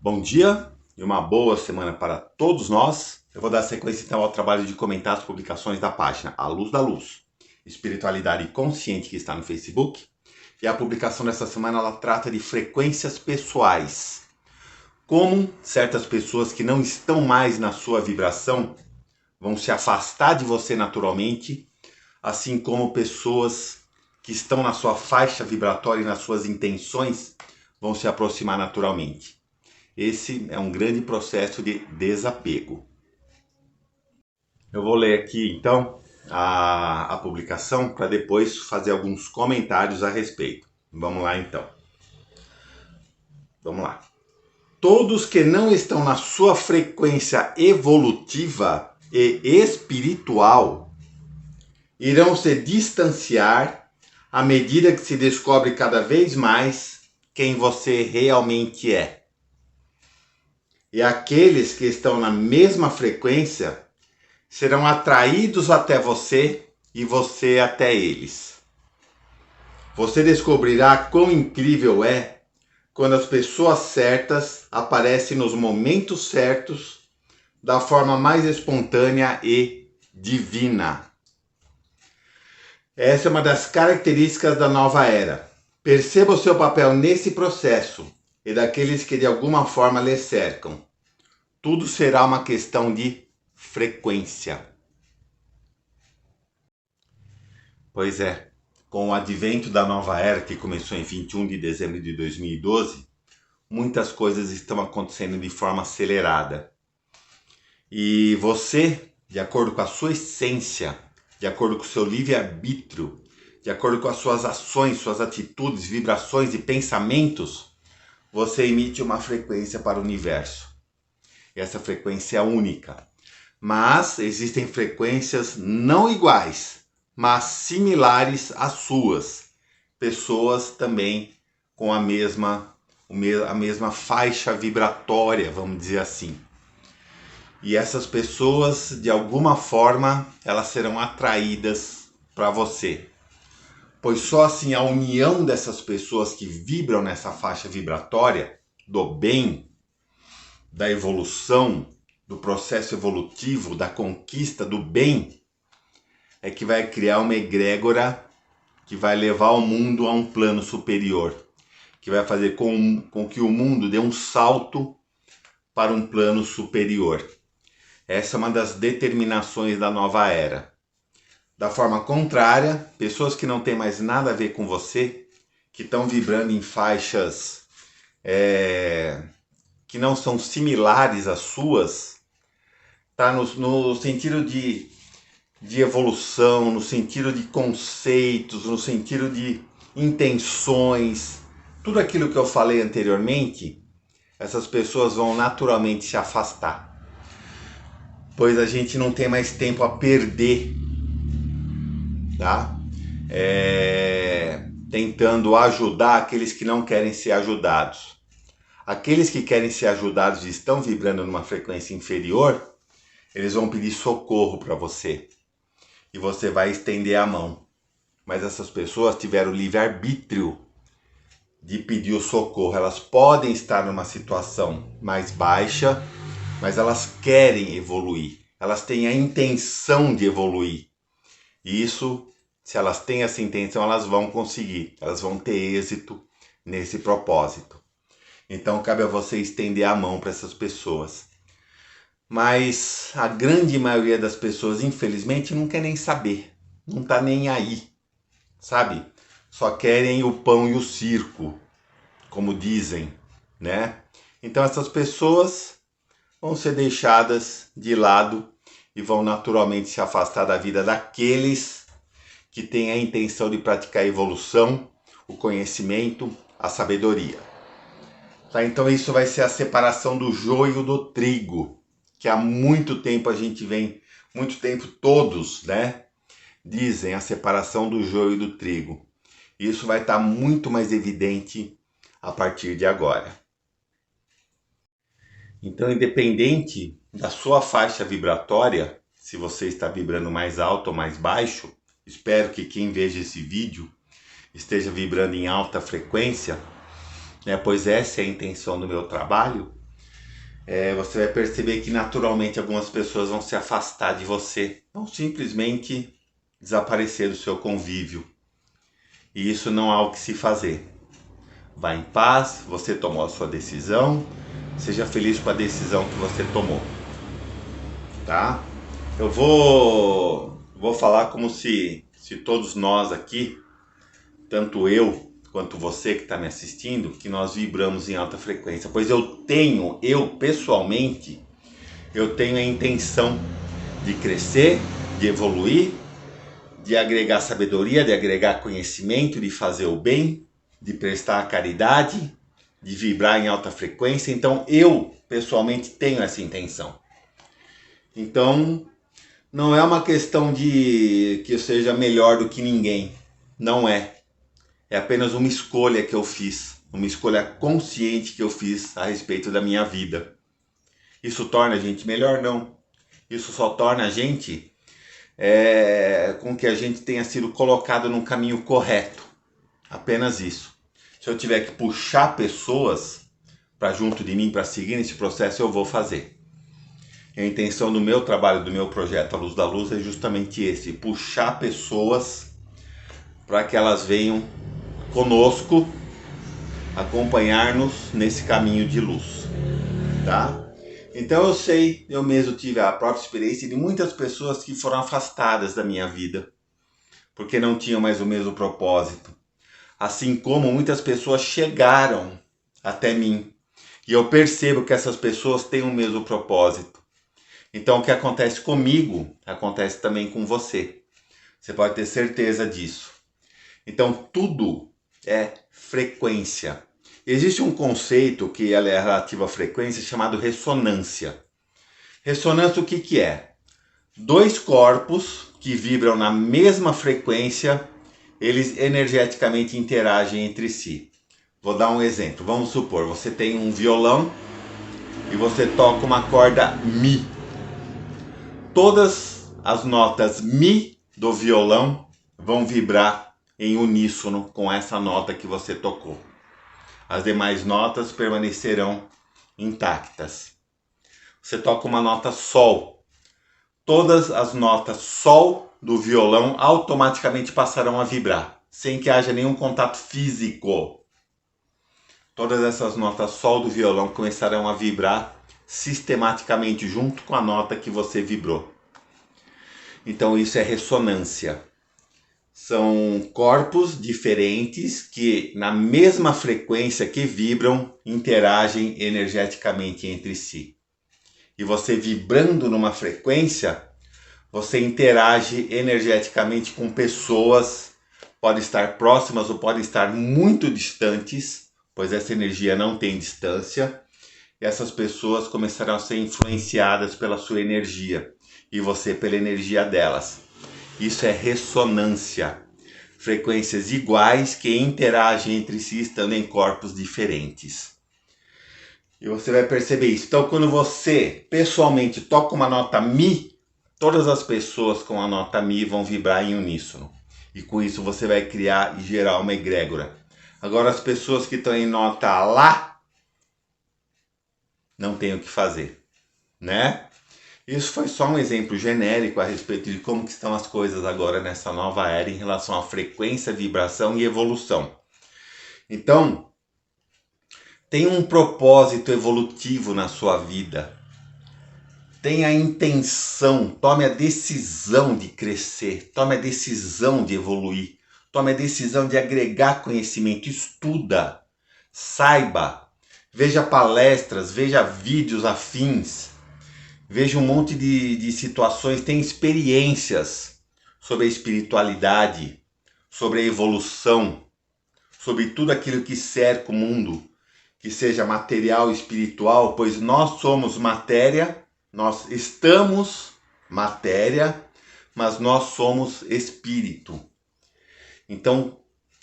Bom dia e uma boa semana para todos nós. Eu vou dar sequência então ao trabalho de comentar as publicações da página A Luz da Luz, Espiritualidade Consciente, que está no Facebook. E a publicação dessa semana ela trata de frequências pessoais. Como certas pessoas que não estão mais na sua vibração vão se afastar de você naturalmente, assim como pessoas que estão na sua faixa vibratória e nas suas intenções vão se aproximar naturalmente. Esse é um grande processo de desapego. Eu vou ler aqui então a publicação para depois fazer alguns comentários a respeito. Vamos lá então. Vamos lá. Todos que não estão na sua frequência evolutiva e espiritual irão se distanciar à medida que se descobre cada vez mais quem você realmente é. E aqueles que estão na mesma frequência serão atraídos até você e você até eles. Você descobrirá quão incrível é quando as pessoas certas aparecem nos momentos certos, da forma mais espontânea e divina. Essa é uma das características da nova era. Perceba o seu papel nesse processo e daqueles que de alguma forma lhe cercam. Tudo será uma questão de frequência. Pois é, com o advento da nova era, que começou em 21 de dezembro de 2012, muitas coisas estão acontecendo de forma acelerada. E você, de acordo com a sua essência, de acordo com o seu livre-arbítrio, de acordo com as suas ações, suas atitudes, vibrações e pensamentos, você emite uma frequência para o universo. E essa frequência é única. Mas existem frequências não iguais, mas similares às suas. Pessoas também com a mesma faixa vibratória, vamos dizer assim. E essas pessoas, de alguma forma, elas serão atraídas para você. Pois só assim a união dessas pessoas que vibram nessa faixa vibratória, do bem, da evolução, do processo evolutivo, da conquista do bem, é que vai criar uma egrégora que vai levar o mundo a um plano superior, que vai fazer com que o mundo dê um salto para um plano superior. Essa é uma das determinações da nova era. Da forma contrária, pessoas que não têm mais nada a ver com você, que estão vibrando em faixas que não são similares às suas, tá no sentido de evolução, no sentido de conceitos, no sentido de intenções, tudo aquilo que eu falei anteriormente, essas pessoas vão naturalmente se afastar. Pois a gente não tem mais tempo a perder, tá? Tentando ajudar aqueles que não querem ser ajudados. Aqueles que querem ser ajudados e estão vibrando numa frequência inferior, eles vão pedir socorro para você. E você vai estender a mão. Mas essas pessoas tiveram o livre-arbítrio de pedir o socorro. Elas podem estar numa situação mais baixa, mas elas querem evoluir. Elas têm a intenção de evoluir. E isso, se elas têm essa intenção, elas vão conseguir. Elas vão ter êxito nesse propósito. Então cabe a você estender a mão para essas pessoas. Mas a grande maioria das pessoas, infelizmente, não quer nem saber. Não está nem aí, sabe? Só querem o pão e o circo, como dizem, né? Então essas pessoas vão ser deixadas de lado e vão naturalmente se afastar da vida daqueles que têm a intenção de praticar a evolução, o conhecimento, a sabedoria. Tá? Então isso vai ser a separação do joio do trigo, que há muito tempo a gente vem, muito tempo todos, né, dizem a separação do joio e do trigo. Isso vai estar muito mais evidente a partir de agora. Então, independente da sua faixa vibratória, se você está vibrando mais alto ou mais baixo, espero que quem veja esse vídeo esteja vibrando em alta frequência, né? Pois essa é a intenção do meu trabalho, você vai perceber que naturalmente algumas pessoas vão se afastar de você, vão simplesmente desaparecer do seu convívio. E isso não há o que se fazer. Vá em paz, você tomou a sua decisão, seja feliz com a decisão que você tomou, tá? Eu vou falar como se todos nós aqui, tanto eu quanto você que está me assistindo, que nós vibramos em alta frequência. Pois eu pessoalmente, eu tenho a intenção de crescer, de evoluir, de agregar sabedoria, de agregar conhecimento, de fazer o bem, de prestar a caridade, de vibrar em alta frequência. Então eu pessoalmente tenho essa intenção. Então não é uma questão de que eu seja melhor do que ninguém. Não é. É apenas uma escolha que eu fiz. Uma escolha consciente que eu fiz a respeito da minha vida. Isso torna a gente melhor? Não. Isso só torna a gente com que a gente tenha sido colocado no caminho correto. Apenas isso. Se eu tiver que puxar pessoas para junto de mim, para seguir nesse processo, eu vou fazer. A intenção do meu trabalho, do meu projeto A Luz da Luz é justamente esse, puxar pessoas para que elas venham conosco acompanhar-nos nesse caminho de luz, tá? Então eu mesmo tive a própria experiência de muitas pessoas que foram afastadas da minha vida, porque não tinham mais o mesmo propósito. Assim como muitas pessoas chegaram até mim, e eu percebo que essas pessoas têm o mesmo propósito. Então o que acontece comigo, acontece também com você. Você pode ter certeza disso. Então tudo é frequência. Existe um conceito que é relativo à frequência chamado ressonância. Ressonância o que é? Dois corpos que vibram na mesma frequência, eles energeticamente interagem entre si. Vou dar um exemplo. Vamos supor, você tem um violão e você toca uma corda Mi. Todas as notas Mi do violão vão vibrar em uníssono com essa nota que você tocou. As demais notas permanecerão intactas. Você toca uma nota Sol. Todas as notas Sol do violão automaticamente passarão a vibrar, sem que haja nenhum contato físico. Todas essas notas Sol do violão começarão a vibrar sistematicamente junto com a nota que você vibrou. Então isso é ressonância. São corpos diferentes que na mesma frequência que vibram, interagem energeticamente entre si. E você vibrando numa frequência, você interage energeticamente com pessoas, pode estar próximas ou pode estar muito distantes, pois essa energia não tem distância. E essas pessoas começarão a ser influenciadas pela sua energia e você pela energia delas. Isso é ressonância. Frequências iguais que interagem entre si estando em corpos diferentes. E você vai perceber isso. Então quando você pessoalmente toca uma nota Mi, todas as pessoas com a nota Mi vão vibrar em uníssono. E com isso você vai criar e gerar uma egrégora. Agora as pessoas que estão em nota Lá, não tem o que fazer, né? Isso foi só um exemplo genérico a respeito de como que estão as coisas agora nessa nova era em relação à frequência, vibração e evolução. Então, tem um propósito evolutivo na sua vida. Tenha a intenção, tome a decisão de crescer, tome a decisão de evoluir, tome a decisão de agregar conhecimento, estuda, saiba, veja palestras, veja vídeos afins, veja um monte de situações, tem experiências sobre a espiritualidade, sobre a evolução, sobre tudo aquilo que cerca o mundo, que seja material e espiritual, pois nós somos matéria, nós estamos matéria, mas nós somos espírito. Então,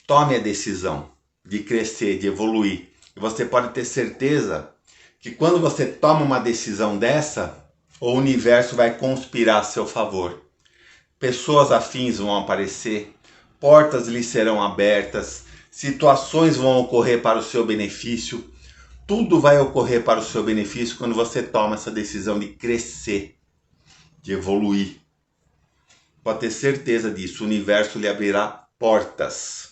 tome a decisão de crescer, de evoluir. E você pode ter certeza que quando você toma uma decisão dessa, o universo vai conspirar a seu favor. Pessoas afins vão aparecer, portas lhe serão abertas, situações vão ocorrer para o seu benefício, Tudo vai ocorrer para o seu benefício quando você toma essa decisão de crescer, de evoluir. Pode ter certeza disso, o universo lhe abrirá portas.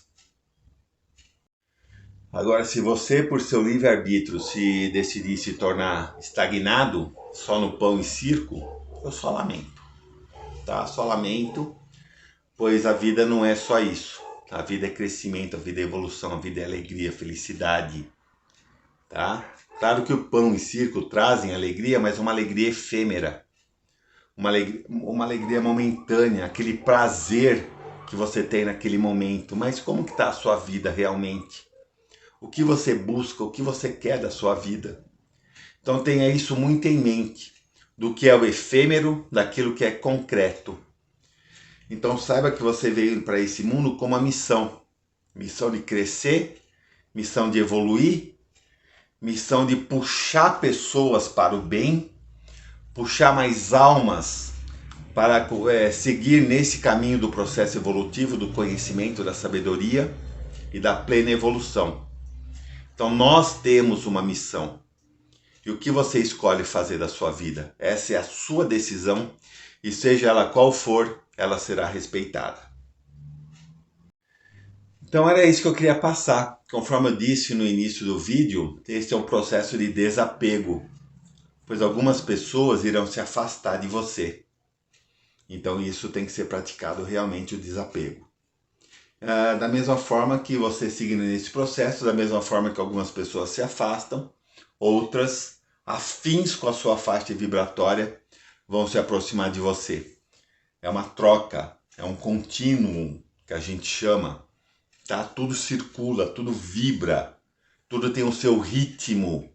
Agora, se você, por seu livre-arbítrio, se decidir se tornar estagnado, só no pão e circo, eu só lamento, tá? Só lamento, pois a vida não é só isso. A vida é crescimento, a vida é evolução, a vida é alegria, felicidade, tá? Claro que o pão e circo trazem alegria, mas uma alegria efêmera, uma alegria momentânea, aquele prazer que você tem naquele momento. Mas como que está a sua vida realmente? O que você busca, o que você quer da sua vida? Então tenha isso muito em mente, do que é o efêmero, daquilo que é concreto. Então saiba que você veio para esse mundo com uma missão. Missão de crescer, missão de evoluir, missão de puxar pessoas para o bem, puxar mais almas para seguir nesse caminho do processo evolutivo, do conhecimento, da sabedoria e da plena evolução. Então nós temos uma missão. E o que você escolhe fazer da sua vida? Essa é a sua decisão e seja ela qual for, ela será respeitada. Então era isso que eu queria passar. Conforme eu disse no início do vídeo, este é um processo de desapego, pois algumas pessoas irão se afastar de você. Então isso tem que ser praticado realmente, o desapego. Da mesma forma que você seguindo nesse processo, da mesma forma que algumas pessoas se afastam, outras, afins com a sua faixa vibratória, vão se aproximar de você. É uma troca, é um contínuo que a gente chama, tá? Tudo circula, tudo vibra, tudo tem o seu ritmo,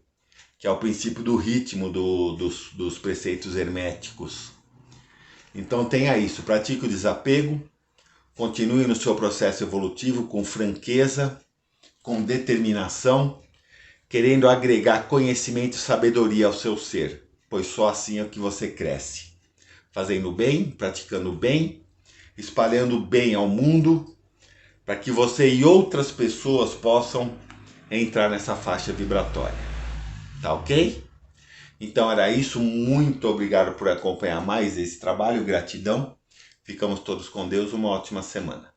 que é o princípio do ritmo dos preceitos herméticos. Então tenha isso, pratique o desapego, continue no seu processo evolutivo com franqueza, com determinação, querendo agregar conhecimento e sabedoria ao seu ser, pois só assim é que você cresce. Fazendo bem, praticando bem, espalhando bem ao mundo, para que você e outras pessoas possam entrar nessa faixa vibratória. Tá ok? Então era isso, muito obrigado por acompanhar mais esse trabalho, gratidão. Ficamos todos com Deus, uma ótima semana.